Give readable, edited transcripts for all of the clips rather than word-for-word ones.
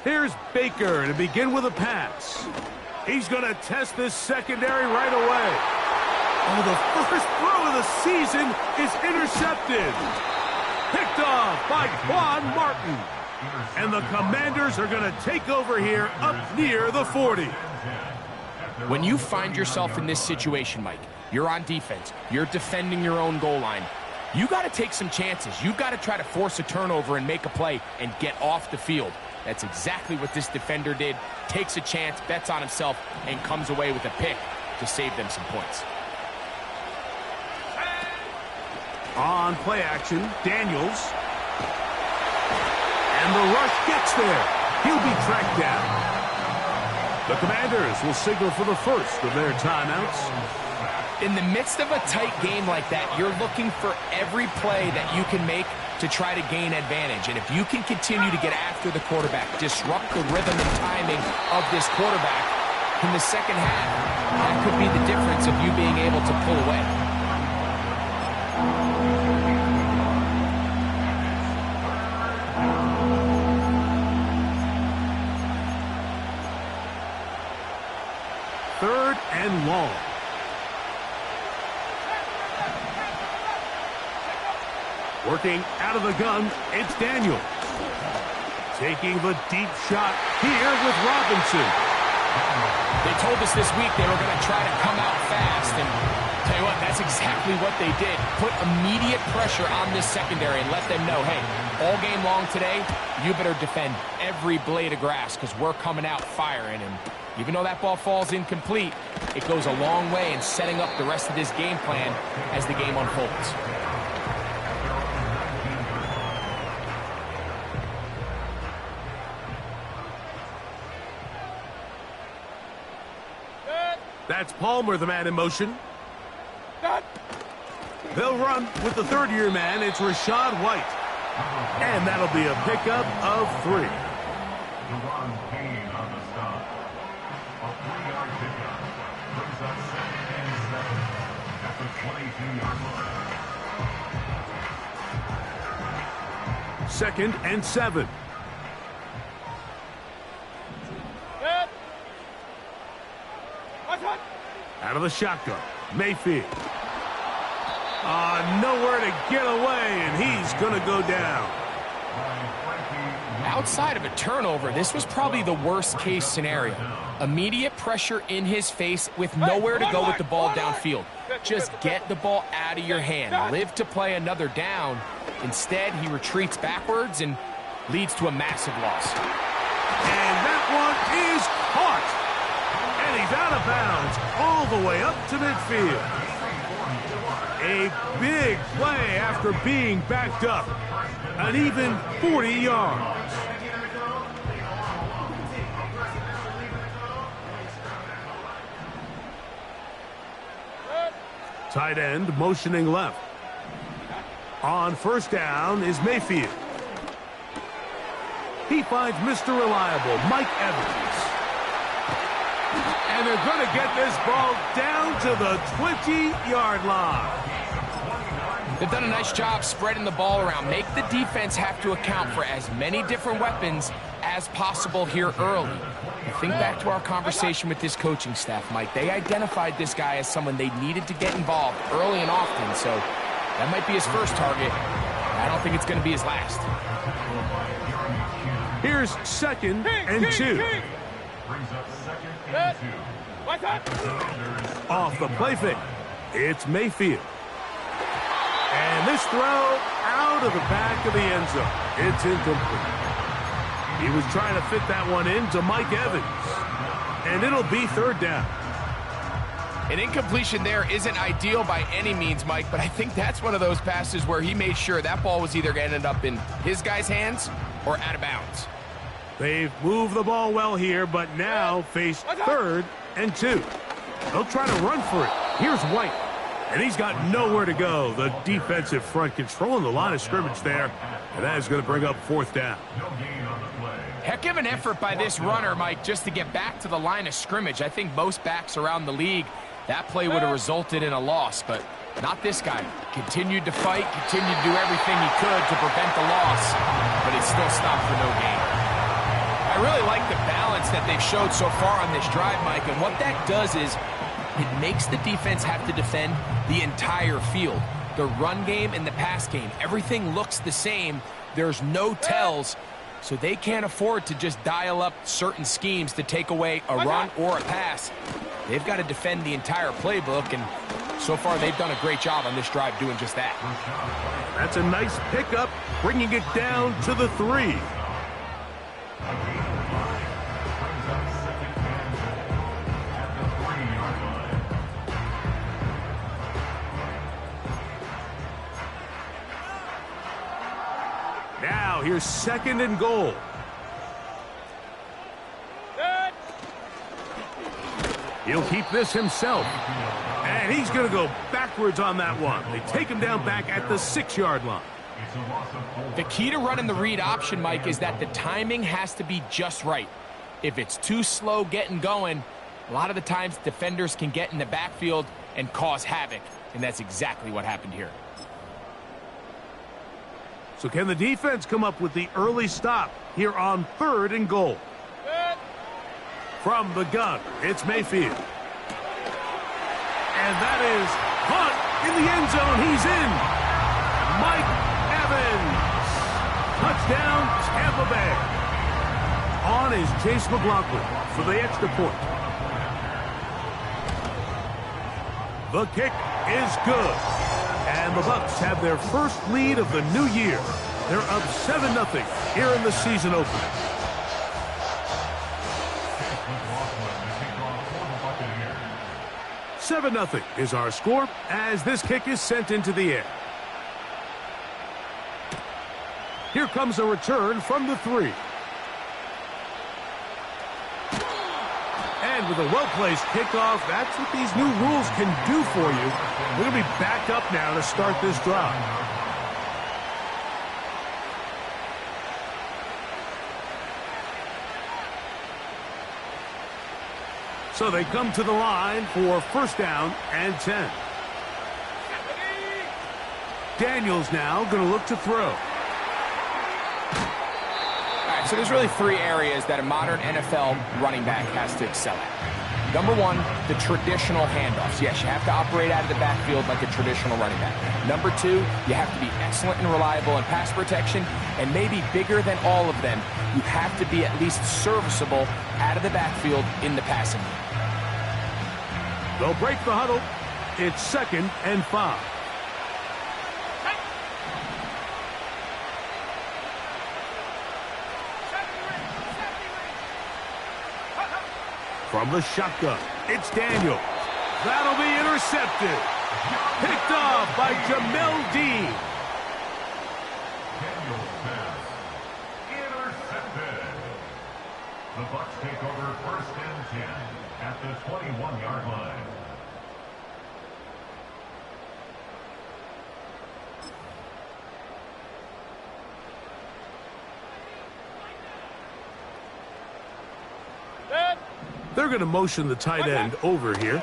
Here's Baker to begin with a pass. He's going to test this secondary right away. Oh, the first throw of the season is intercepted. Picked off by Quan Martin. And the Commanders are going to take over here up near the 40. When you find yourself in this situation, Mike, you're on defense, you're defending your own goal line, you got to take some chances. You've got to try to force a turnover and make a play and get off the field. That's exactly what this defender did. Takes a chance, bets on himself, and comes away with a pick to save them some points. On play action, Daniels. And the rush gets there. He'll be tracked down. The Commanders will signal for the first of their timeouts. In the midst of a tight game like that, you're looking for every play that you can make to try to gain advantage. And if you can continue to get after the quarterback, disrupt the rhythm and timing of this quarterback in the second half, that could be the difference of you being able to pull away. Third and long. Working out of the gun, it's Daniels. Taking the deep shot here with Robinson. They told us this week they were going to try to come out fast, and tell you what, that's exactly what they did. Put immediate pressure on this secondary and let them know, hey, all game long today, you better defend every blade of grass because we're coming out firing. And even though that ball falls incomplete, it goes a long way in setting up the rest of this game plan as the game unfolds. That's Palmer, the man in motion. They'll run with the third-year man. It's Rashad White. And that'll be a pickup of 3. Second and 7. Out of the shotgun, Mayfield. Nowhere to get away, and he's going to go down. Outside of a turnover, this was probably the worst-case scenario. Immediate pressure in his face with nowhere to go with the ball downfield. Just get the ball out of your hand. Live to play another down. Instead, he retreats backwards and leads to a massive loss. And that one is caught. And he's out of bounds all the way up to midfield. A big play after being backed up. An even 40 yards. Tight end motioning left. On first down is Mayfield. He finds Mr. Reliable, Mike Evans. And they're going to get this ball down to the 20-yard line. They've done a nice job spreading the ball around. Make the defense have to account for as many different weapons as possible here early. Think back to our conversation with this coaching staff, Mike. They identified this guy as someone they needed to get involved early and often, so that might be his first target. I don't think it's going to be his last. Here's second and 2. Off the play fake, it's Mayfield. And this throw out of the back of the end zone. It's incomplete. He was trying to fit that one into Mike Evans. And it'll be third down. An incompletion there isn't ideal by any means, Mike, but I think that's one of those passes where he made sure that ball was either going to end up in his guy's hands or out of bounds. They've moved the ball well here, but now face third and 2. They'll try to run for it. Here's White. And he's got nowhere to go. The defensive front controlling the line of scrimmage there. And that is going to bring up fourth down. Heck of an effort by this runner, Mike, just to get back to the line of scrimmage. I think most backs around the league, that play would have resulted in a loss, but not this guy. Continued to fight, continued to do everything he could to prevent the loss, but it still stopped for no gain. I really like the balance that they've showed so far on this drive, Mike, and what that does is it makes the defense have to defend the entire field. The run game and the pass game, everything looks the same. There's no tells, so they can't afford to just dial up certain schemes to take away a run or a pass. They've got to defend the entire playbook, and so far they've done a great job on this drive doing just that. That's a nice pickup, bringing it down to the 3. Now, here's 2nd and goal. He'll keep this himself. And he's going to go backwards on that one. They take him down back at the 6-yard line. The key to running the read option, Mike, is that the timing has to be just right. If it's too slow getting going, a lot of the times defenders can get in the backfield and cause havoc. And that's exactly what happened here. So can the defense come up with the early stop here on 3rd and goal? From the gun, it's Mayfield. And that is Hunt in the end zone. He's in. Mike Evans. Touchdown, Tampa Bay. On is Chase McLaughlin for the extra point. The kick is good. And the Bucs have their first lead of the new year. They're up 7-0 here in the season opener. $7-0 is our score as this kick is sent into the air. Here comes a return from the 3. And with a well-placed kickoff, that's what these new rules can do for you. We're going to be back up now to start this drive. So they come to the line for 1st down and 10. Daniels now going to look to throw. All right, so there's really 3 areas that a modern NFL running back has to excel at. Number 1, the traditional handoffs. Yes, you have to operate out of the backfield like a traditional running back. Number 2, you have to be excellent and reliable in pass protection, and maybe bigger than all of them, you have to be at least serviceable out of the backfield in the passing game. They'll break the huddle. It's 2nd and 5. From the shotgun, it's Daniels. That'll be intercepted. Picked off by Jamel Dean. Daniels pass. Intercepted. The Bucs take over 1st and 10 at the 21-yard line. They're going to motion the tight end over here.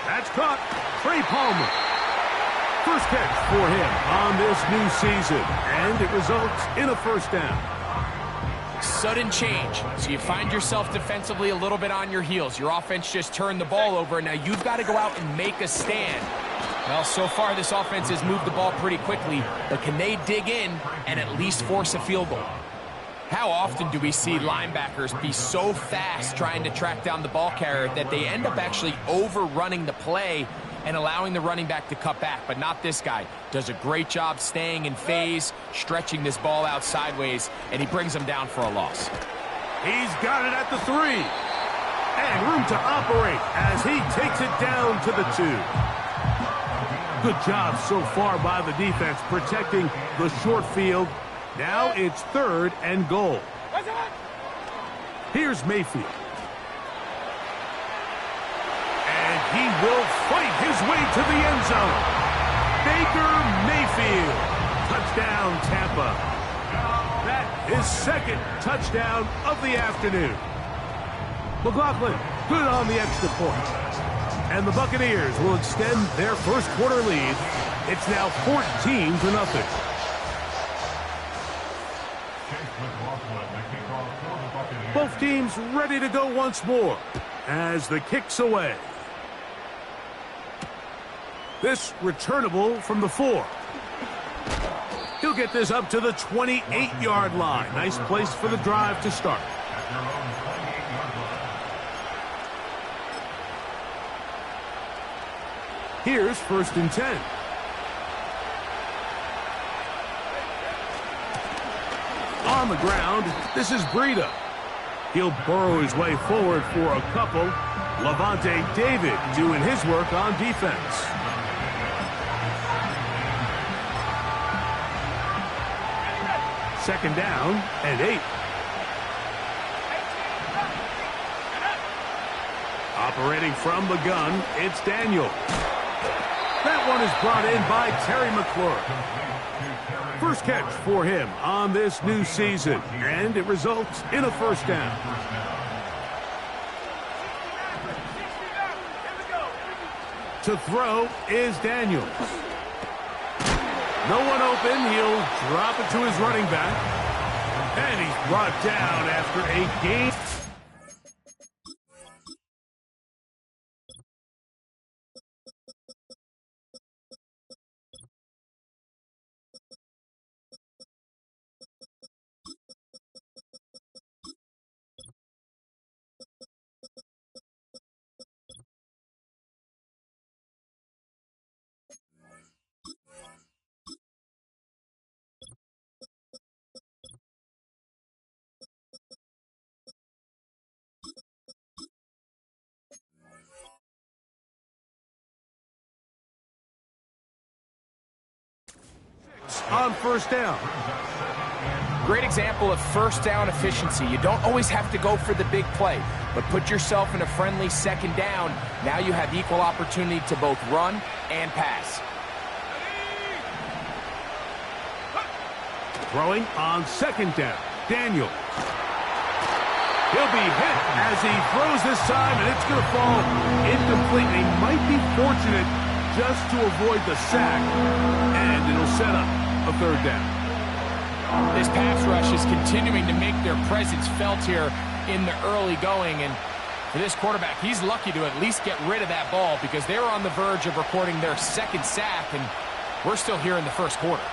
That's caught. Trey Palmer. First catch for him on this new season, and it results in a 1st down. Sudden change. So you find yourself defensively a little bit on your heels. Your offense just turned the ball over. Now you've got to go out and make a stand. Well, so far this offense has moved the ball pretty quickly, but can they dig in and at least force a field goal? How often do we see linebackers be so fast trying to track down the ball carrier that they end up actually overrunning the play and allowing the running back to cut back? But not this guy. Does a great job staying in phase, stretching this ball out sideways, and he brings them down for a loss. He's got it at the 3. And room to operate as he takes it down to the 2. Good job so far by the defense protecting the short field. Now it's 3rd and goal. Here's Mayfield. And he will fight his way to the end zone. Baker Mayfield. Touchdown, Tampa. That is 2nd touchdown of the afternoon. McLaughlin, good on the extra point. And the Buccaneers will extend their first quarter lead. It's now 14-0. Both teams ready to go once more as the kick's away. This returnable from the 4. He'll get this up to the 28-yard line. Nice place for the drive to start. Here's 1st and 10. On the ground, this is Breida. He'll burrow his way forward for a couple. Levante David doing his work on defense. Second down and 8. Operating from the gun, it's Daniel. That one is brought in by Terry McLaurin. First catch for him on this new season, and it results in a 1st down. To throw is Daniels. No one open. He'll drop it to his running back. And he's brought down after a gain. On 1st down. Great example of 1st down efficiency. You don't always have to go for the big play, but put yourself in a friendly 2nd down. Now you have equal opportunity to both run and pass. Throwing on 2nd down. Daniel. He'll be hit as he throws this time, and it's going to fall incomplete. He might be fortunate just to avoid the sack, and it'll set up a 3rd down. This pass rush is continuing to make their presence felt here in the early going, and for this quarterback, he's lucky to at least get rid of that ball because they were on the verge of recording their 2nd sack, and we're still here in the 1st quarter.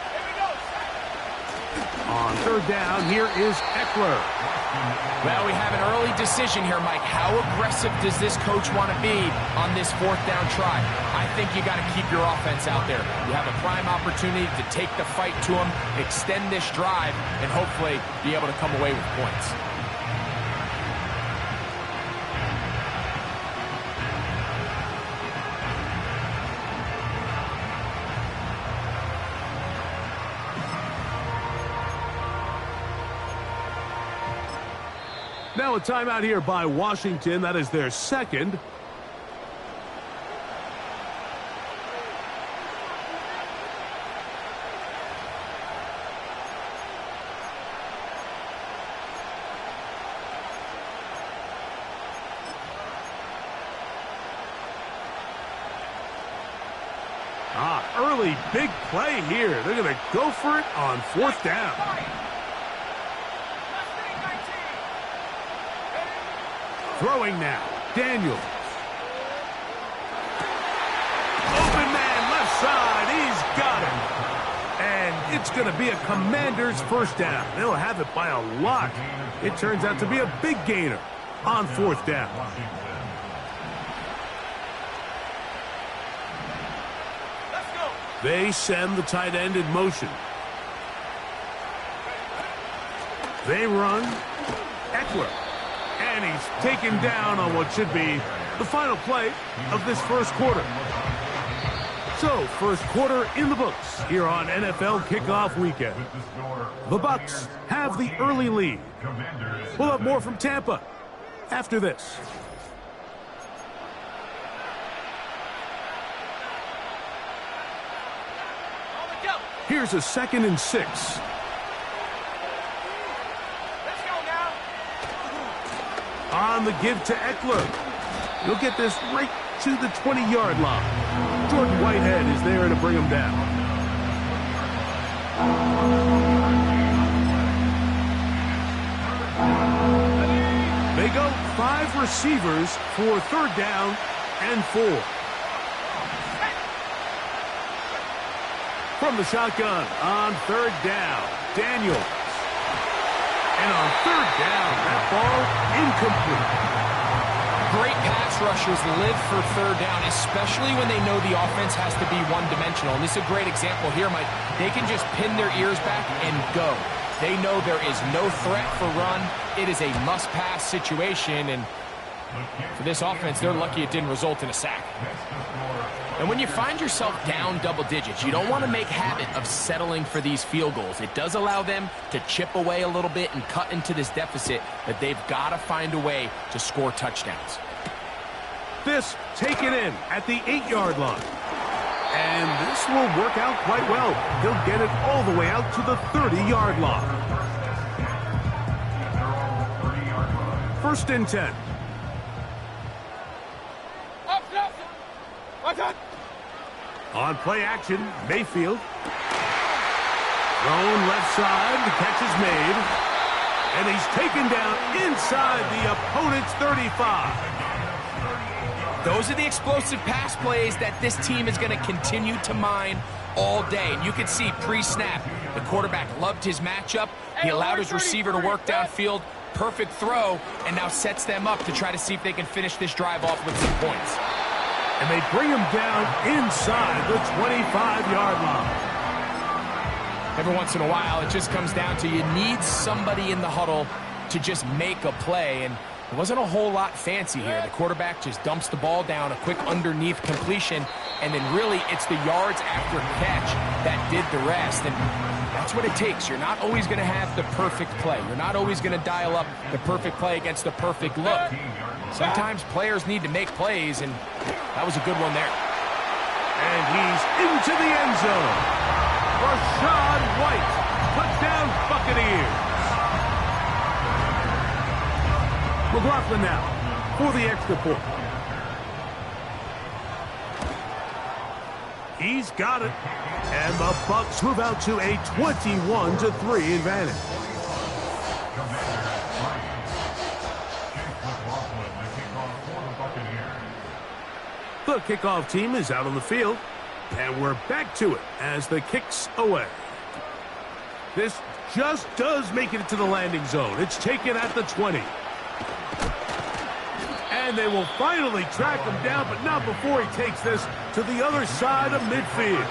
On 3rd down, here is Eckler. Well, we have an early decision here, Mike. How aggressive does this coach want to be on this 4th down try? I think you got to keep your offense out there. You have a prime opportunity to take the fight to them, extend this drive, and hopefully be able to come away with points. Now a timeout here by Washington. That is their 2nd. Early big play here. They're going to go for it on 4th down. Throwing now, Daniels. Open man, left side, he's got him. And it's going to be a Commander's 1st down. They'll have it by a lot. It turns out to be a big gainer on 4th down. They send the tight end in motion. They run. Eckler. And he's taken down on what should be the final play of this 1st quarter. So, 1st quarter in the books here on NFL Kickoff Weekend. The Bucs have the early lead. We'll have more from Tampa after this. Here's a 2nd and 6. On the give to Eckler. He'll get this right to the 20-yard line. Jordan Whitehead is there to bring him down. They go 5 receivers for 3rd down and 4. From the shotgun on 3rd down, Daniels. And on 3rd down, that ball incomplete. Great pass rushers live for 3rd down, especially when they know the offense has to be one-dimensional. And this is a great example here, Mike. They can just pin their ears back and go. They know there is no threat for run. It is a must-pass situation, and for this offense, they're lucky it didn't result in a sack. And when you find yourself down double digits, you don't want to make habit of settling for these field goals. It does allow them to chip away a little bit and cut into this deficit, but they've got to find a way to score touchdowns. This taken in at the 8-yard line. And this will work out quite well. He'll get it all the way out to the 30-yard line. 1st and 10. On play action, Mayfield. Thrown left side, the catch is made. And he's taken down inside the opponent's 35. Those are the explosive pass plays that this team is going to continue to mine all day. And you can see pre-snap, the quarterback loved his matchup. He allowed his receiver to work downfield. Perfect throw, and now sets them up to try to see if they can finish this drive off with some points. And they bring him down inside the 25-yard line. Every once in a while, it just comes down to you need somebody in the huddle to just make a play. And it wasn't a whole lot fancy here. The quarterback just dumps the ball down, a quick underneath completion, and then really it's the yards after catch that did the rest. And that's what it takes. You're not always going to have the perfect play. You're not always going to dial up the perfect play against the perfect look. Sometimes players need to make plays, and that was a good one there. And he's into the end zone. Rashad White, touchdown Buccaneers. McLaughlin now for the extra point. He's got it. And the Bucs move out to a 21-3 advantage. The kickoff team is out on the field, and we're back to it as the kick's away. This just does make it to the landing zone. It's taken at the 20. And they will finally track him down, but not before he takes this to the other side of midfield.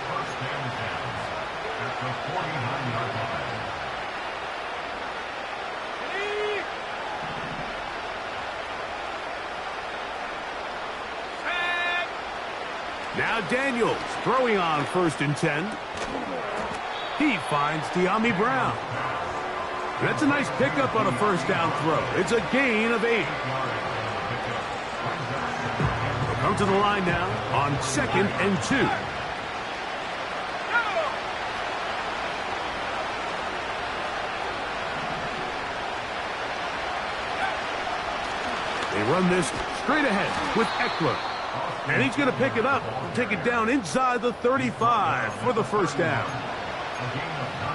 Now Daniels throwing on 1st and 10. He finds De'Ami Brown. That's a nice pickup on a 1st down throw. It's a gain of 8. They'll come to the line now on 2nd and 2. They run this straight ahead with Eckler. And he's going to pick it up, take it down inside the 35 for the 1st down.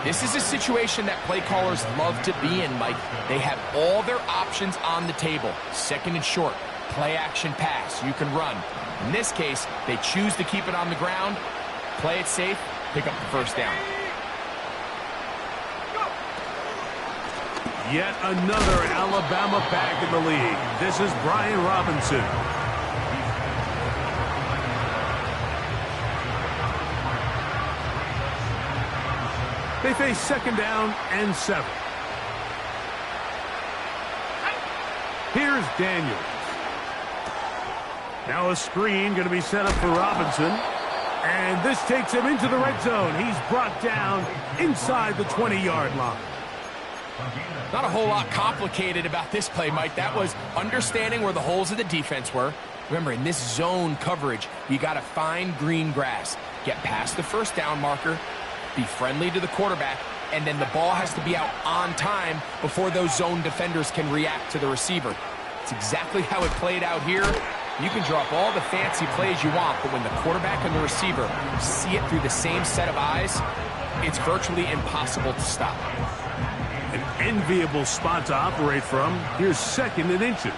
This is a situation that play callers love to be in, Mike. They have all their options on the table. 2nd and short, play action pass, you can run. In this case, they choose to keep it on the ground, play it safe, pick up the 1st down. Yet another Alabama back in the league. This is Brian Robinson. They face 2nd down and 7. Here's Daniels. Now a screen going to be set up for Robinson. And this takes him into the red zone. He's brought down inside the 20-yard line. Not a whole lot complicated about this play, Mike. That was understanding where the holes of the defense were. Remember, in this zone coverage, you got to find green grass. Get past the 1st down marker, be friendly to the quarterback, and then the ball has to be out on time before those zone defenders can react to the receiver. It's exactly how it played out here. You can drop all the fancy plays you want, but when the quarterback and the receiver see it through the same set of eyes, it's virtually impossible to stop. And enviable spot to operate from. Here's 2nd and inches.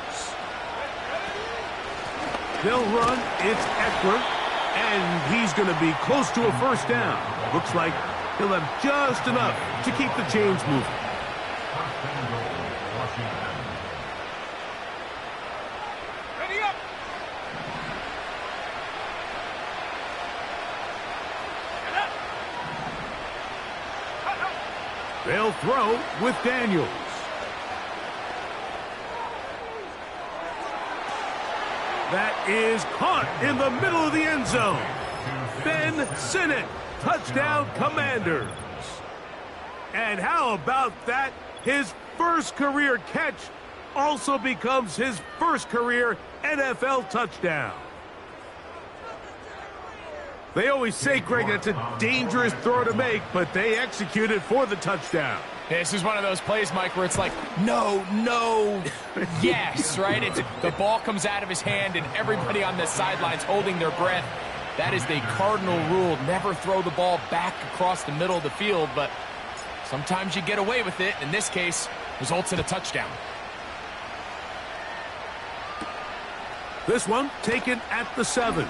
They'll run. It's Eckler, and he's going to be close to a first down. Looks like he'll have just enough to keep the chains moving. Ready up. They'll throw with Daniels. That is caught in the middle of the end zone. Ben Sinnott, touchdown Commanders. And how about that? His first career catch also becomes his first career NFL touchdown. They always say, Greg, that's a dangerous throw to make, but they execute it for the touchdown. This is one of those plays, Mike, where it's like, no, yes, right? The ball comes out of his hand, and everybody on the sidelines holding their breath. That is the cardinal rule. Never throw the ball back across the middle of the field, but sometimes you get away with it. In this case, results in a touchdown. This one taken at the 7.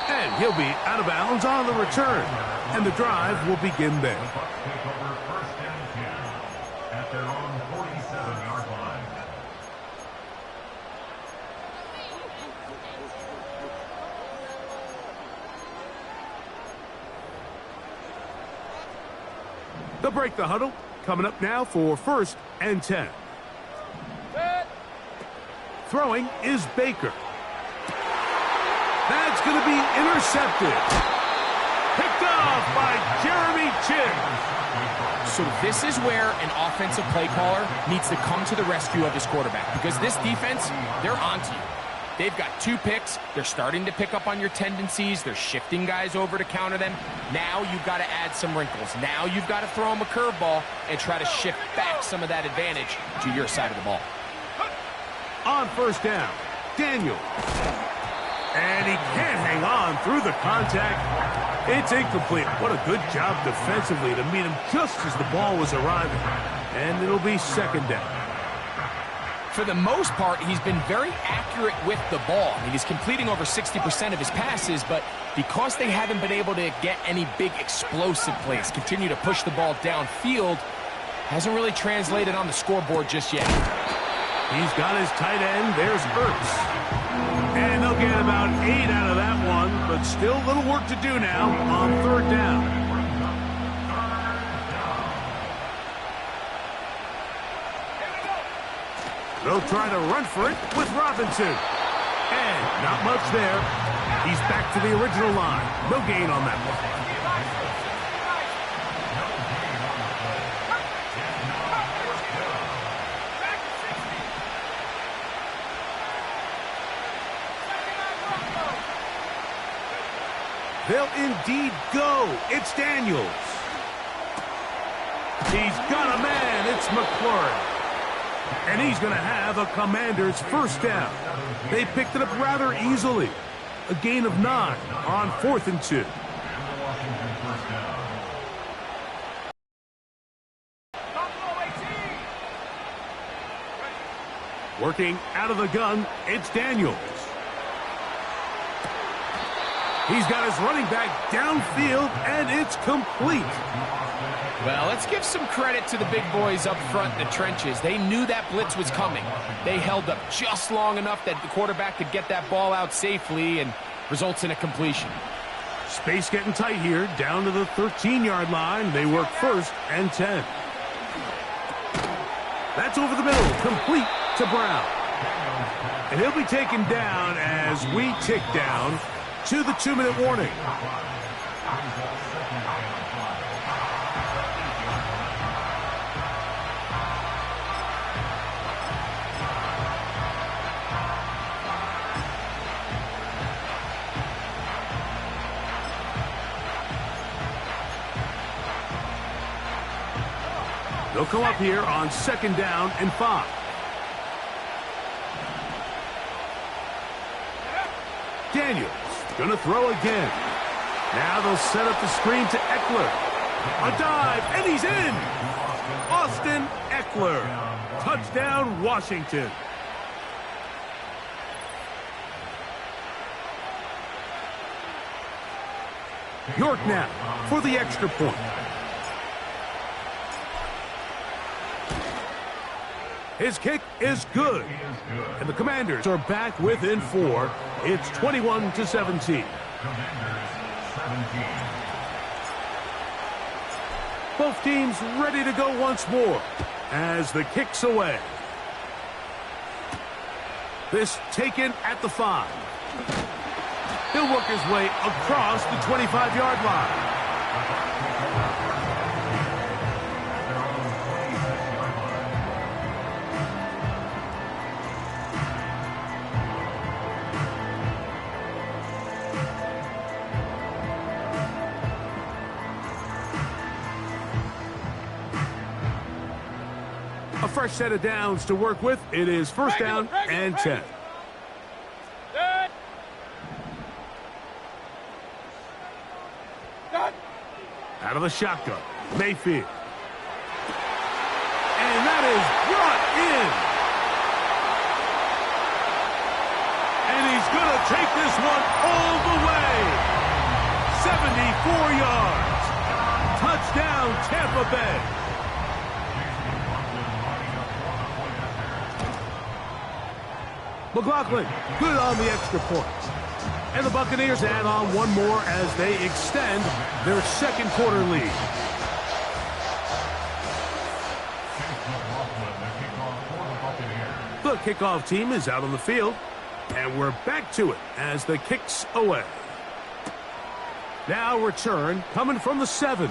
And he'll be out of bounds on the return. And the drive will begin there. The Bucs take over 1st and 10 at their own 47-yard line. They'll break the huddle. Coming up now for 1st and 10. Throwing is Baker. That's going to be intercepted. Picked off by Jeremy Chinn. So this is where an offensive play caller needs to come to the rescue of his quarterback, because this defense, they're onto you. They've got 2 picks. They're starting to pick up on your tendencies. They're shifting guys over to counter them. Now you've got to add some wrinkles. Now you've got to throw them a curveball and try to shift back some of that advantage to your side of the ball. On 1st down, Daniel. And he can't hang on through the contact. It's incomplete. What a good job defensively to meet him just as the ball was arriving. And it'll be 2nd down. For the most part, he's been very accurate with the ball. I mean, he's completing over 60% of his passes, but because they haven't been able to get any big explosive plays, continue to push the ball downfield, hasn't really translated on the scoreboard just yet. He's got his tight end. There's Ertz. And they'll get about 8 out of that one, but still a little work to do now on 3rd down. They'll try to run for it with Robinson. And not much there. He's back to the original line. No gain on that one. They'll indeed go. It's Daniels. He's got a man. It's McLaurin. And he's going to have a Commander's 1st down. They picked it up rather easily. A gain of 9 on 4th and 2. Working out of the gun, it's Daniels. He's got his running back downfield, and it's complete. Well, let's give some credit to the big boys up front in the trenches. They knew that blitz was coming. They held up just long enough that the quarterback could get that ball out safely, and results in a completion. Space getting tight here, down to the 13-yard line. They work 1st and 10. That's over the middle, complete to Brown. And he'll be taken down as we tick down to the 2-minute warning. They'll come up here on 2nd down and 5. Daniels gonna throw again. Now they'll set up the screen to Eckler. A dive, and he's in! Austin Eckler. Touchdown, Washington. York now for the extra point. His kick is good. And the Commanders are back within 4. It's 21-17. Both teams ready to go once more as the kick's away. This taken at the 5. He'll work his way across the 25-yard line. A fresh set of downs to work with. It is first down and 10. Out of the shotgun, Mayfield. And that is brought in. And he's going to take this one all the way. 74 yards. Touchdown, Tampa Bay. McLaughlin, good on the extra point. And the Buccaneers add on one more as they extend their second quarter lead. The kickoff team is out on the field, and we're back to it as the kick's away. Now return coming from the 7.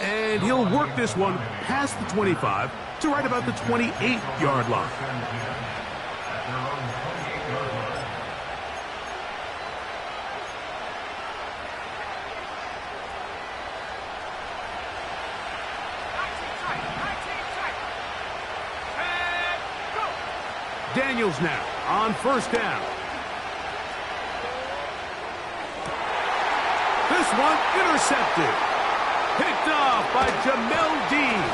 And he'll work this one past the 25 to right about the 28-yard line. Daniels now on first down. This one intercepted. Picked off by Jamel Dean.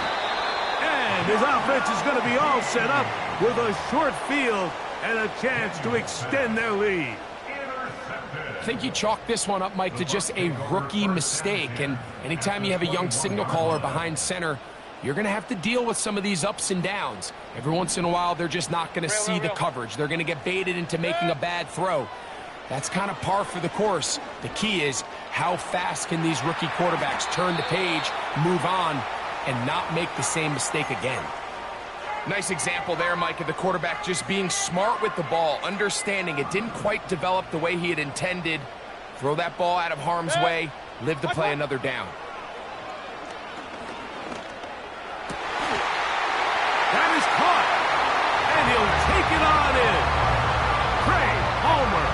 And his offense is going to be all set up with a short field and a chance to extend their lead. I think you chalk this one up, Mike, to just a rookie mistake. And anytime you have a young signal caller behind center, you're going to have to deal with some of these ups and downs. Every once in a while, they're just not going to see the coverage. They're going to get baited into making a bad throw. That's kind of par for the course. The key is how fast can these rookie quarterbacks turn the page, move on, and not make the same mistake again. Nice example there, Mike, of the quarterback just being smart with the ball, understanding it didn't quite develop the way he had intended. Throw that ball out of harm's way, live to play another down. That is caught, and he'll take it on in. Craig Palmer,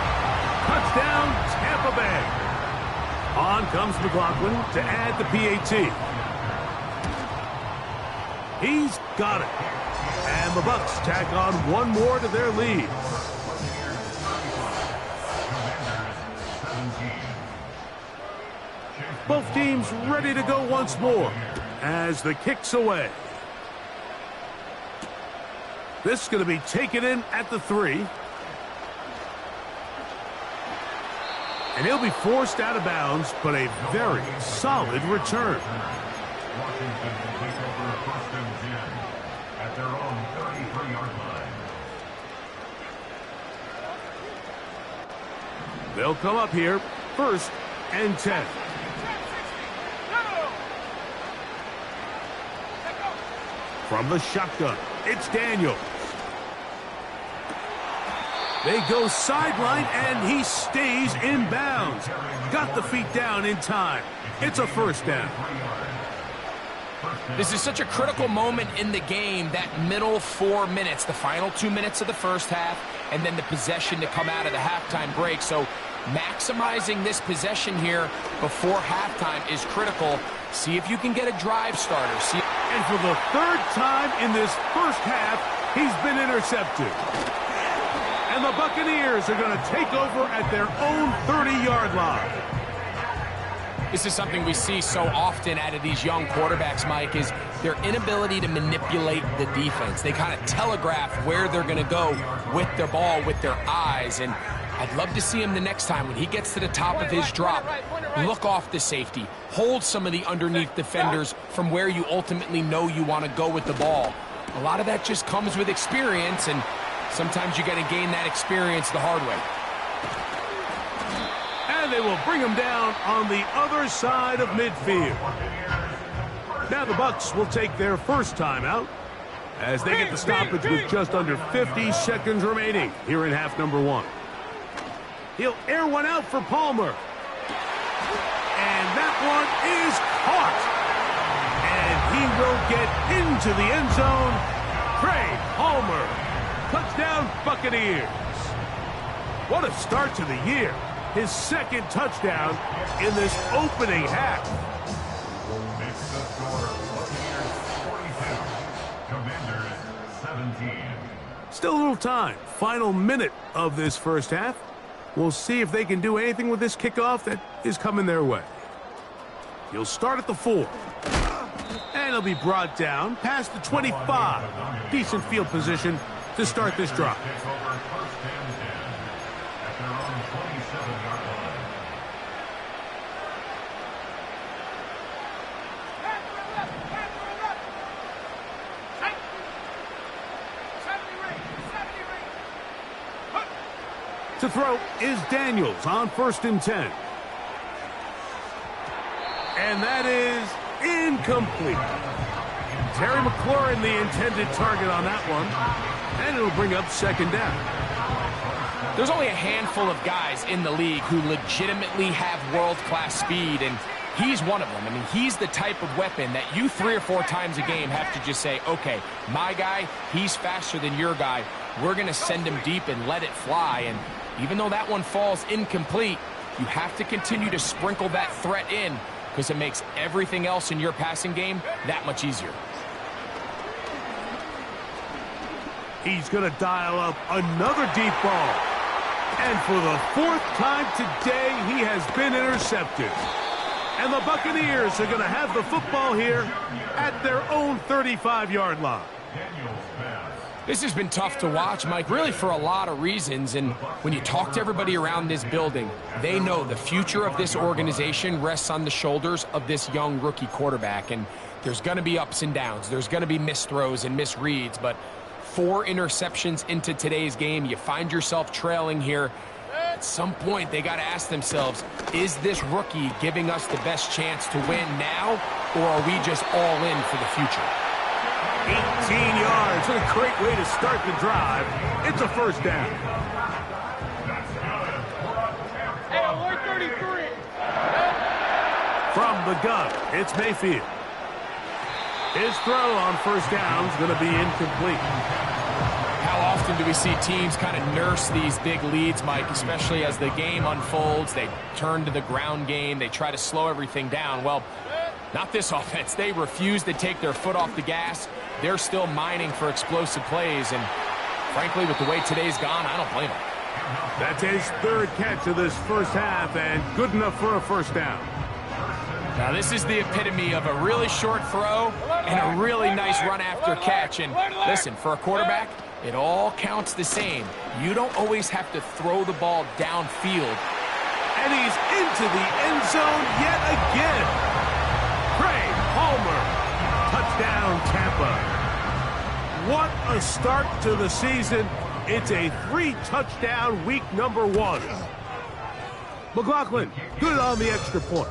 touchdown, Tampa Bay. On comes McLaughlin to add the PAT. He's got it. And the Bucs tack on one more to their lead. Both teams ready to go once more as the kick's away. This is going to be taken in at the 3. And he'll be forced out of bounds, but a very solid return. Washington will take over first and 10 at their own 33-yard line. They'll come up here, first and 10. From the shotgun, it's Daniels. They go sideline, and he stays in bounds. Got the feet down in time. It's a first down. This is such a critical moment in the game, that middle 4 minutes, the final 2 minutes of the first half, and then the possession to come out of the halftime break. So maximizing this possession here before halftime is critical. See if you can get a drive starter. And for the 3rd time in this first half, he's been intercepted. And the Buccaneers are going to take over at their own 30-yard line. This is something we see so often out of these young quarterbacks, Mike, is their inability to manipulate the defense. They kind of telegraph where they're going to go with their ball, with their eyes. And I'd love to see him the next time when he gets to the top of his drop. Look off the safety. Hold some of the underneath defenders from where you ultimately know you want to go with the ball. A lot of that just comes with experience, and sometimes you got to gain that experience the hard way. And they will bring him down on the other side of midfield. Now the Bucs will take their first timeout as they get the stoppage with just under 50 seconds remaining here in half number 1. He'll air one out for Palmer. And that one is caught. And he will get into the end zone. Craig Palmer. Touchdown, Buccaneers. What a start to the year. His second touchdown in this opening half. Makes the score Buccaneers 42, Commanders 17. Still a little time. Final minute of this first half. We'll see if they can do anything with this kickoff that is coming their way. He'll start at the 4. And he'll be brought down past the 25. Decent field position to start this drive. Takes over first and 10 at their own 27-yard line. To throw is Daniels on first and 10. And that is incomplete. Terry McLaurin, the intended target on that one. And it'll bring up second down. There's only a handful of guys in the league who legitimately have world-class speed, and he's one of them. I mean, he's the type of weapon that you 3 or 4 times a game have to just say, okay, my guy, he's faster than your guy. We're going to send him deep and let it fly. And even though that one falls incomplete, you have to continue to sprinkle that threat in because it makes everything else in your passing game that much easier. He's going to dial up another deep ball. And for the 4th time today, he has been intercepted. And the Buccaneers are going to have the football here at their own 35-yard line. This has been tough to watch, Mike, really for a lot of reasons. And when you talk to everybody around this building, they know the future of this organization rests on the shoulders of this young rookie quarterback. And there's going to be ups and downs. There's going to be missed throws and misreads. But 4 interceptions into today's game, you find yourself trailing here. At some point, they got to ask themselves, is this rookie giving us the best chance to win now, or are we just all in for the future? 18 yards, and a great way to start the drive. It's a first down. Hey, 133. From the gun, it's Mayfield. His throw on first down is going to be incomplete. How often do we see teams kind of nurse these big leads, Mike, especially as the game unfolds? They turn to the ground game. They try to slow everything down. Well, not this offense. They refuse to take their foot off the gas. They're still mining for explosive plays. And frankly, with the way today's gone, I don't blame them. That's his 3rd catch of this first half, and good enough for a first down. Now, this is the epitome of a really short throw and a really nice run after catch. And listen, for a quarterback, it all counts the same. You don't always have to throw the ball downfield. And he's into the end zone yet again. Craig Palmer, touchdown Tampa. What a start to the season. It's a 3-touchdown week number 1. McLaughlin, good on the extra point.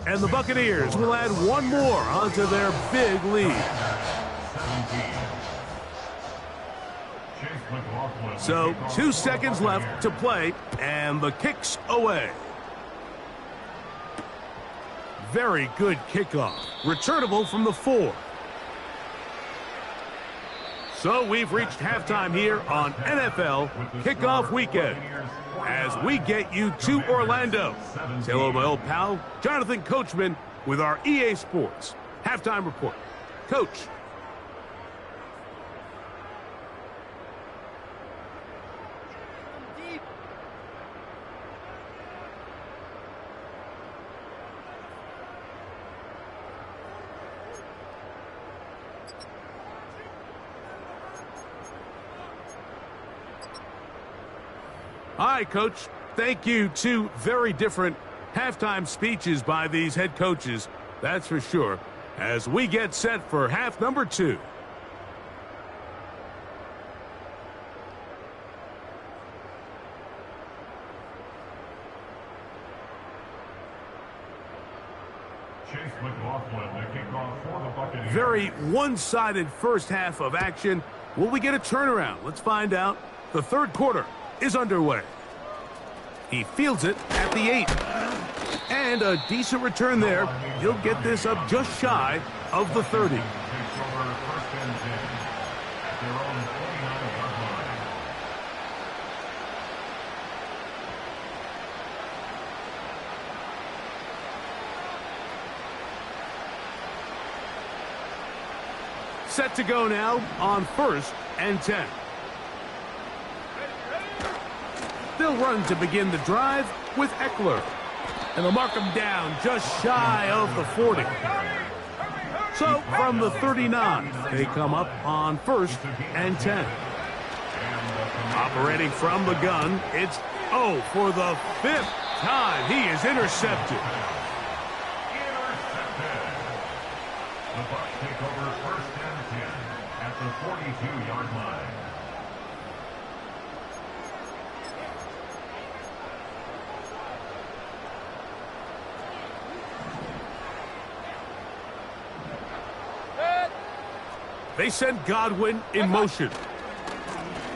And the Buccaneers will add one more onto their big lead. So 2 seconds left to play, and the kick's away. Very good kickoff. Returnable from the 4. So we've reached halftime here on NFL Kickoff Weekend as we get you to Orlando. Say hello to my old pal, Jonathan Coachman, with our EA Sports Halftime Report. Coach. All right, Coach. Thank you. Two very different halftime speeches by these head coaches. That's for sure. As we get set for half number 2. Very one-sided first half of action. Will we get a turnaround? Let's find out. The third quarter is underway. He fields it at the 8. And a decent return there. He'll get this up just shy of the 30. Set to go now on 1st and 10. They'll run to begin the drive with Eckler. And they'll mark him down just shy of the 40. So from the 39, they come up on 1st and 10. Operating from the gun, it's for the 5th time. He is intercepted. The Bucs take over 1st and 10 at the 42-yard line. They send Godwin in motion.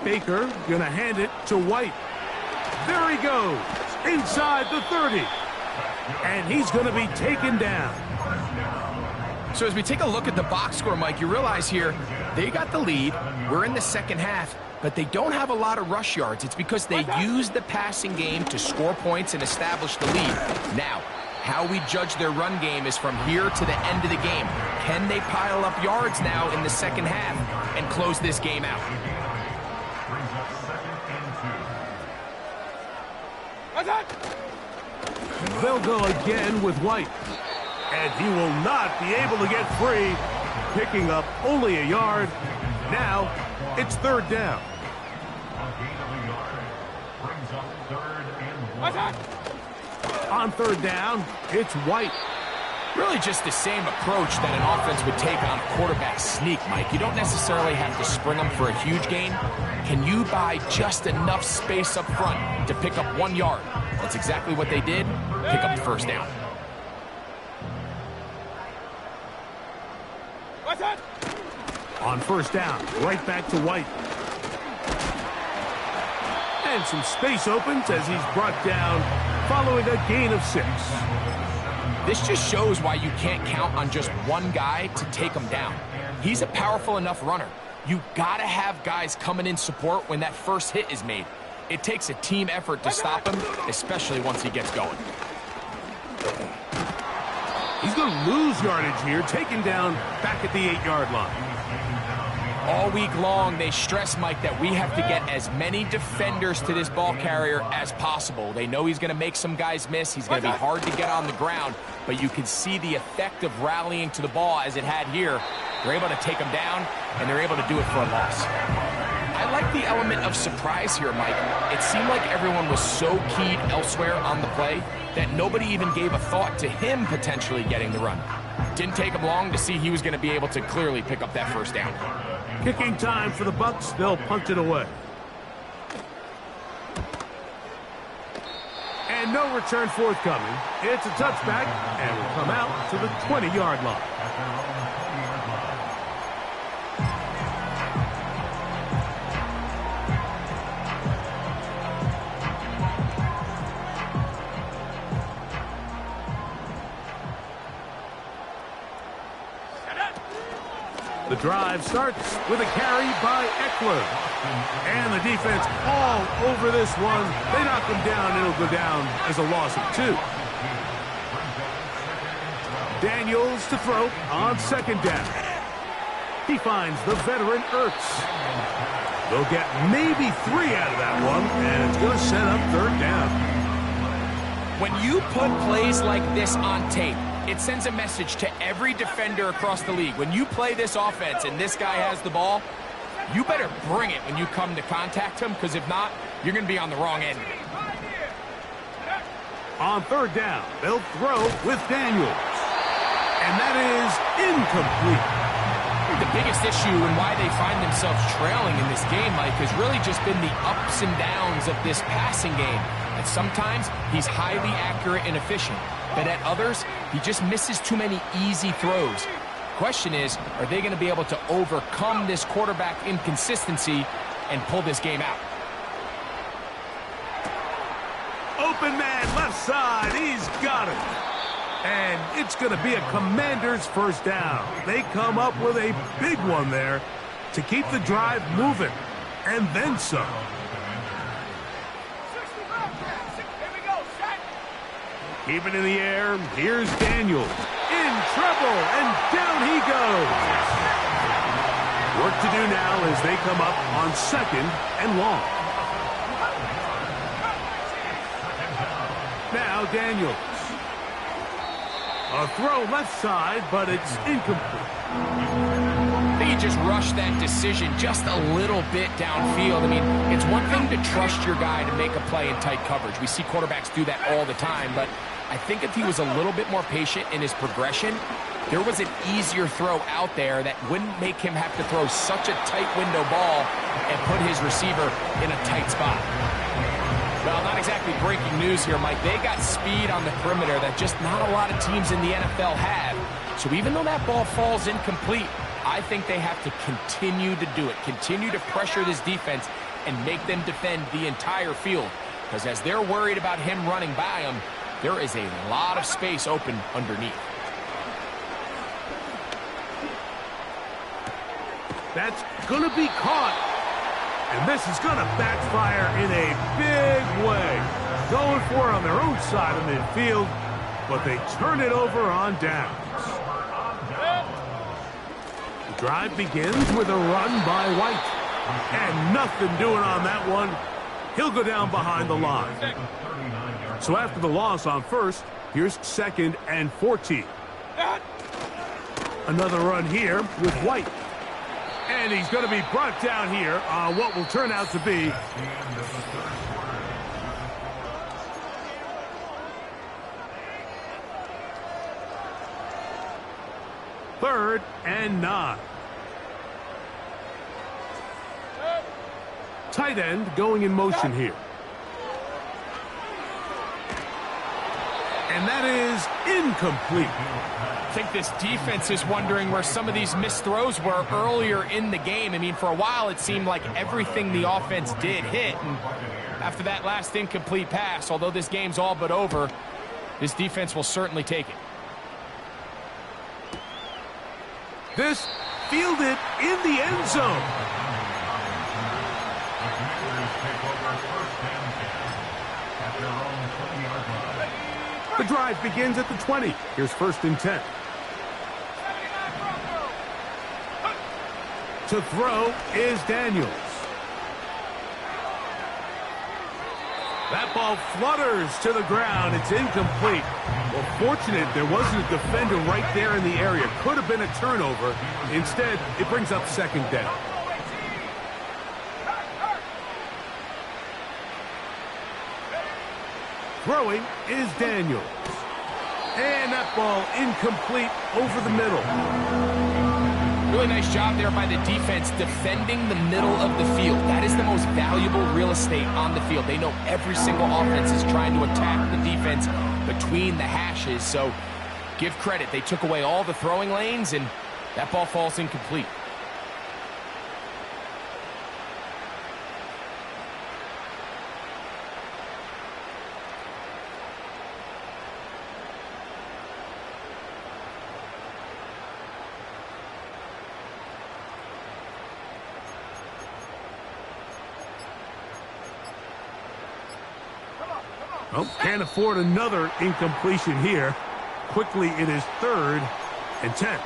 Baker gonna hand it to White. There he goes, inside the 30. And he's gonna be taken down. So as we take a look at the box score, Mike, you realize here they got the lead. We're in the second half, but they don't have a lot of rush yards. It's because they use the passing game to score points and establish the lead. Now, how we judge their run game is from here to the end of the game. Can they pile up yards now in the second half and close this game out? They'll go again with White. And he will not be able to get free, picking up only a yard. Now, it's 3rd down. On 3rd down, it's White. Really just the same approach that an offense would take on a quarterback sneak, Mike. You don't necessarily have to spring them for a huge gain. Can you buy just enough space up front to pick up 1 yard? That's exactly what they did. Pick up the 1st down. On 1st down, right back to White. And some space opens as he's brought down following a gain of 6. This just shows why you can't count on just one guy to take him down. He's a powerful enough runner. You gotta have guys coming in support when that first hit is made. It takes a team effort to stop him, especially once he gets going. He's going to lose yardage here, taken down back at the 8-yard line. All week long, they stress, Mike, that we have to get as many defenders to this ball carrier as possible. They know he's going to make some guys miss. He's going to be hard to get on the ground, but you can see the effect of rallying to the ball as it had here. They're able to take him down, and they're able to do it for a loss. I like the element of surprise here, Mike. It seemed like everyone was so keyed elsewhere on the play that nobody even gave a thought to him potentially getting the run. Didn't take him long to see he was going to be able to clearly pick up that 1st down. Kicking time for the Bucs. They'll punt it away. And no return forthcoming. It's a touchback, and will come out to the 20-yard line. The drive starts with a carry by Eckler. And the defense all over this one. They knock him down, and it'll go down as a loss of 2. Daniels to throw on 2nd down. He finds the veteran Ertz. They'll get maybe 3 out of that one, and it's going to set up 3rd down. When you put plays like this on tape, it sends a message to every defender across the league. When you play this offense and this guy has the ball, you better bring it when you come to contact him, because if not, you're going to be on the wrong end. On third down, they'll throw with Daniels. And that is incomplete. The biggest issue and why they find themselves trailing in this game, Mike, has really just been the ups and downs of this passing game. And sometimes he's highly accurate and efficient, but at others, he just misses too many easy throws. Question is, are they going to be able to overcome this quarterback inconsistency and pull this game out? Open man, left side, he's got it. And it's going to be a Commanders first down. They come up with a big one there to keep the drive moving, and then some. Keep it in the air, here's Daniels. In trouble, and down he goes. Work to do now as they come up on second and long. Now Daniels. A throw left side, but it's incomplete. I think he just rushed that decision just a little bit downfield. I mean, it's one thing to trust your guy to make a play in tight coverage. We see quarterbacks do that all the time, but I think if he was a little bit more patient in his progression, there was an easier throw out there that wouldn't make him have to throw such a tight window ball and put his receiver in a tight spot. Well, not exactly breaking news here, Mike. They got speed on the perimeter that just not a lot of teams in the NFL have. So even though that ball falls incomplete, I think they have to continue to do it, continue to pressure this defense and make them defend the entire field. Because as they're worried about him running by them, there is a lot of space open underneath. That's going to be caught. And this is going to backfire in a big way. Going for it on their own side of midfield, but they turn it over on downs. The drive begins with a run by White. And nothing doing on that one. He'll go down behind the line. So after the loss on first, here's second and 14. Another run here with White. And he's going to be brought down here on what will turn out to be third and 9. Tight end going in motion here. And that is incomplete. I think this defense is wondering where some of these missed throws were earlier in the game. I mean, for a while it seemed like everything the offense did hit. And after that last incomplete pass, although this game's all but over, this defense will certainly take it. This fielded in the end zone. The drive begins at the 20. Here's first and 10. To throw is Daniels. That ball flutters to the ground. It's incomplete. Well, fortunate there wasn't a defender right there in the area. Could have been a turnover. Instead, it brings up second down. Throwing is Daniels. And that ball incomplete over the middle. Really nice job there by the defense defending the middle of the field. That is the most valuable real estate on the field. They know every single offense is trying to attack the defense between the hashes. So give credit. They took away all the throwing lanes, and that ball falls incomplete. Well, can't afford another incompletion here. Quickly, it is third and 10.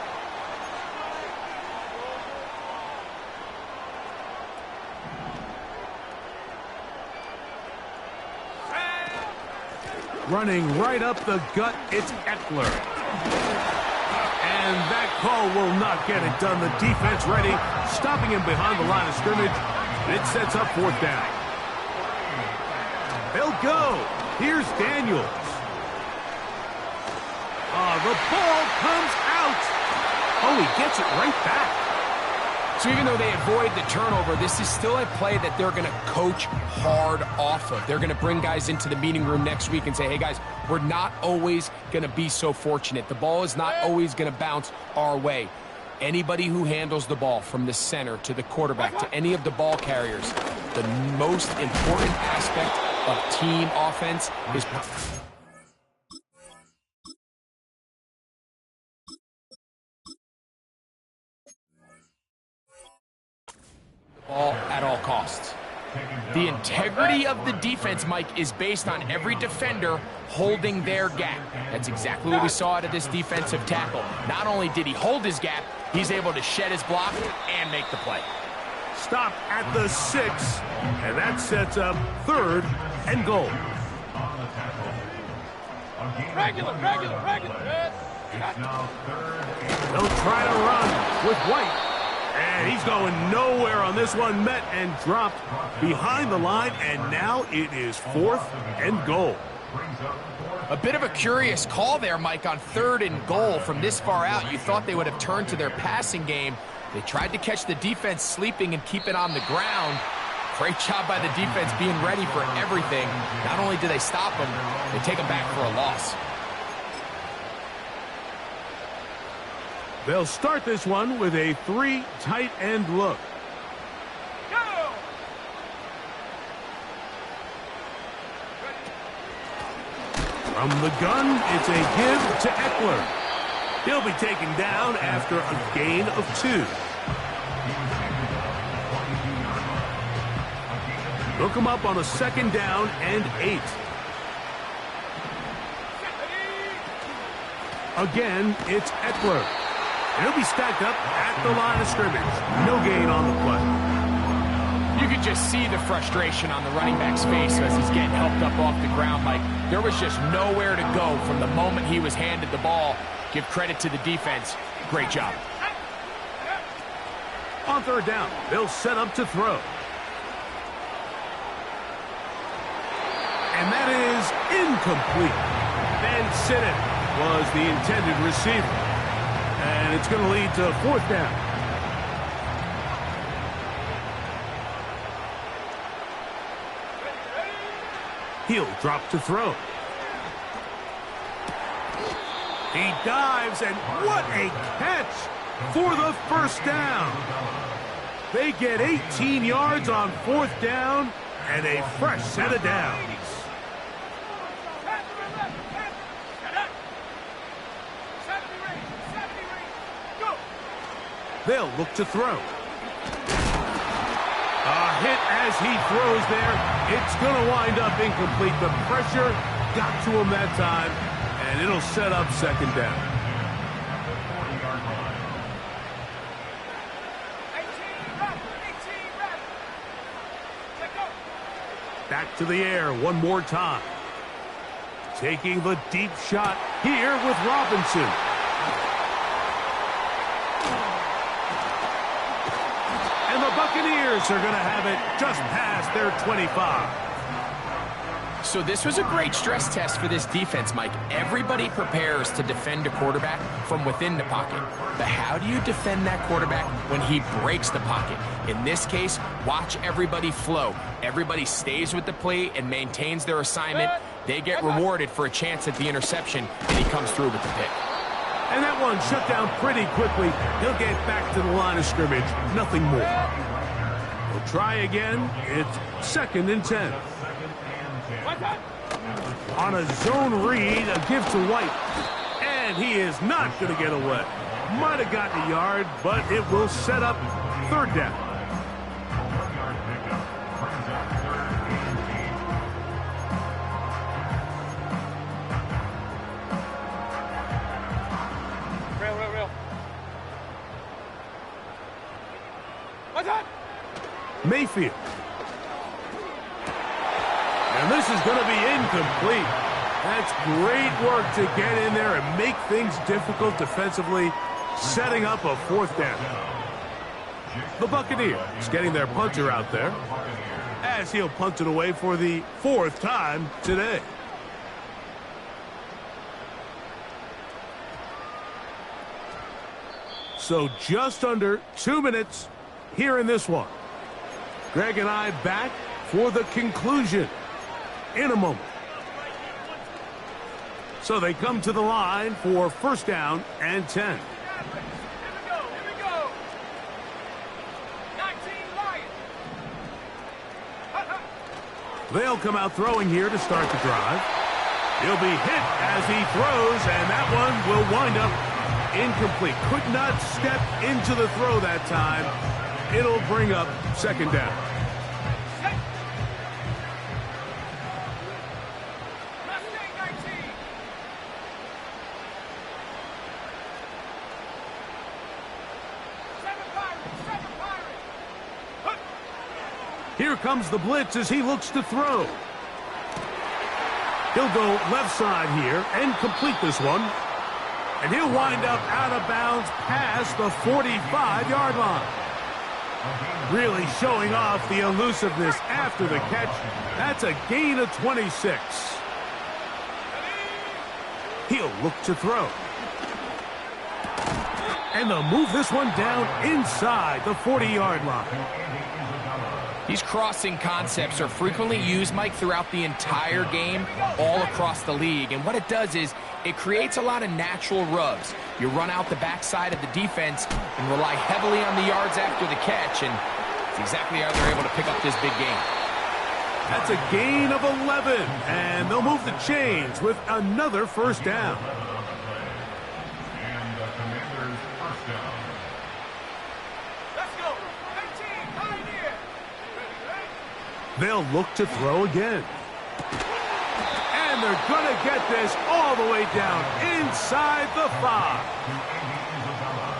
Running right up the gut, it's Eckler. And that call will not get it done. The defense ready, stopping him behind the line of scrimmage. It sets up 4th down. They'll go. Here's Daniels. The ball comes out. Oh, he gets it right back. So even though they avoid the turnover, this is still a play that they're going to coach hard off of. They're going to bring guys into the meeting room next week and say, hey, guys, we're not always going to be so fortunate. The ball is not always going to bounce our way. Anybody who handles the ball from the center to the quarterback to any of the ball carriers, the most important aspect of team offense is ball at all costs. The integrity of the defense, Mike, is based on every defender holding their gap. That's exactly what we saw out of this defensive tackle. Not only did he hold his gap, he's able to shed his block and make the play. Stop at the 6, and that sets up 3rd and goal. Regular. They'll try to run with White. And he's going nowhere on this one. Met and dropped behind the line, and now it is 4th and goal. A bit of a curious call there, Mike, on 3rd and goal from this far out. You thought they would have turned to their passing game. They tried to catch the defense sleeping and keep it on the ground. Great job by the defense being ready for everything. Not only do they stop them, they take them back for a loss. They'll start this one with a 3 tight end look. Go! From the gun, it's a give to Eckler. He'll be taken down after a gain of 2. Look him up on a 2nd down and 8. Again, it's Eckler. And he'll be stacked up at the line of scrimmage. No gain on the play. You could just see the frustration on the running back's face as he's getting helped up off the ground, Mike. There was just nowhere to go from the moment he was handed the ball. Give credit to the defense. Great job. On 3rd down, they'll set up to throw. And that is incomplete. Van Sinnen was the intended receiver. And it's going to lead to 4th down. He'll drop to throw. He dives, and what a catch for the 1st down. They get 18 yards on 4th down and a fresh set of downs. They'll look to throw. A hit as he throws there. It's going to wind up incomplete. The pressure got to him that time, and it'll set up 2nd down. Back to the air one more time. Taking the deep shot here with Robinson. And the Buccaneers are going to have it just past their 25. So this was a great stress test for this defense, Mike. Everybody prepares to defend a quarterback from within the pocket. But how do you defend that quarterback when he breaks the pocket? In this case, watch everybody flow. Everybody stays with the play and maintains their assignment. They get rewarded for a chance at the interception, and he comes through with the pick. And that one shut down pretty quickly. He'll get back to the line of scrimmage. Nothing more. He'll try again. It's 2nd and 10. On a zone read, a give to White. And he is not going to get away. Might have gotten a yard, but it will set up 3rd down. Real. Mayfield. And this is going to be incomplete. That's great work to get in there and make things difficult defensively setting up a 4th down. The Buccaneers getting their punter out there as he'll punt it away for the 4th time today. So just under 2 minutes here in this one. Greg and I back for the conclusion in a moment. So they come to the line for 1st down and 10. Here we go. 19 Lions. They'll come out throwing here to start the drive. He'll be hit as he throws, and that one will wind up incomplete. Could not step into the throw that time. It'll bring up 2nd down. Mustang 19. Seven Pirates. Here comes the blitz as he looks to throw. He'll go left side here and complete this one. And he'll wind up out of bounds past the 45-yard line. Really showing off the elusiveness after the catch. That's a gain of 26. He'll look to throw. And they'll move this one down inside the 40-yard line. These crossing concepts are frequently used, Mike, throughout the entire game, all across the league. And what it does is it creates a lot of natural rubs. You run out the backside of the defense and rely heavily on the yards after the catch, and it's exactly how they're able to pick up this big gain. That's a gain of 11, and they'll move the chains with another 1st down. And the Commanders' 1st down. Let's go. 19 Pioneer. They'll look to throw again. And they're going to get this all the way down inside the 5.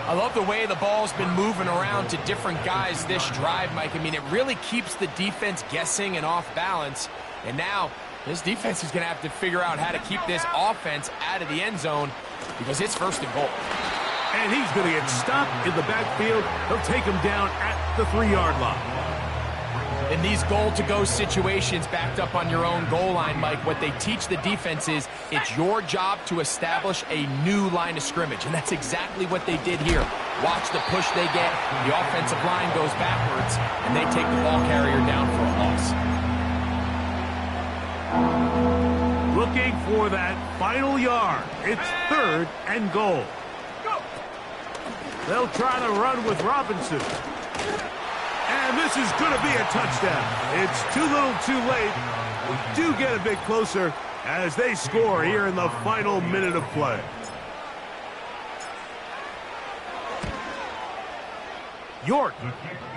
I love the way the ball's been moving around to different guys this drive, Mike. I mean, it really keeps the defense guessing and off balance. And now this defense is going to have to figure out how to keep this offense out of the end zone because it's 1st and goal. And he's going to get stopped in the backfield. They'll take him down at the 3-yard line. In these goal-to-go situations backed up on your own goal line, Mike, what they teach the defense is it's your job to establish a new line of scrimmage, and that's exactly what they did here. Watch the push they get. The offensive line goes backwards, and they take the ball carrier down for a loss. Looking for that final yard. It's 3rd and goal. They'll try to run with Robinson. And this is going to be a touchdown. It's too little too late. We do get a bit closer as they score here in the final minute of play. York,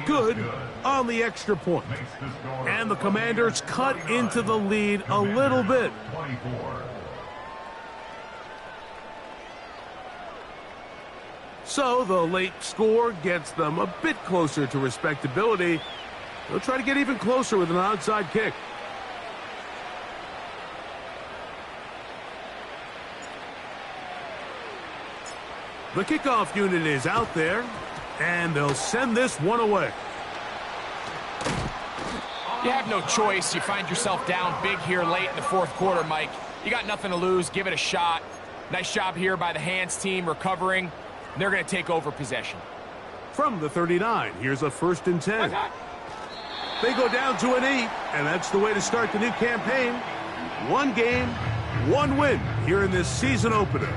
good on the extra point. And the Commanders cut into the lead a little bit. 24. So the late score gets them a bit closer to respectability. They'll try to get even closer with an onside kick. The kickoff unit is out there, and they'll send this one away. You have no choice. You find yourself down big here late in the 4th quarter, Mike. You got nothing to lose. Give it a shot. Nice job here by the hands team recovering. They're going to take over possession. From the 39, here's a 1st and 10. They go down to an 8, and that's the way to start the new campaign. 1 game, 1 win here in this season opener.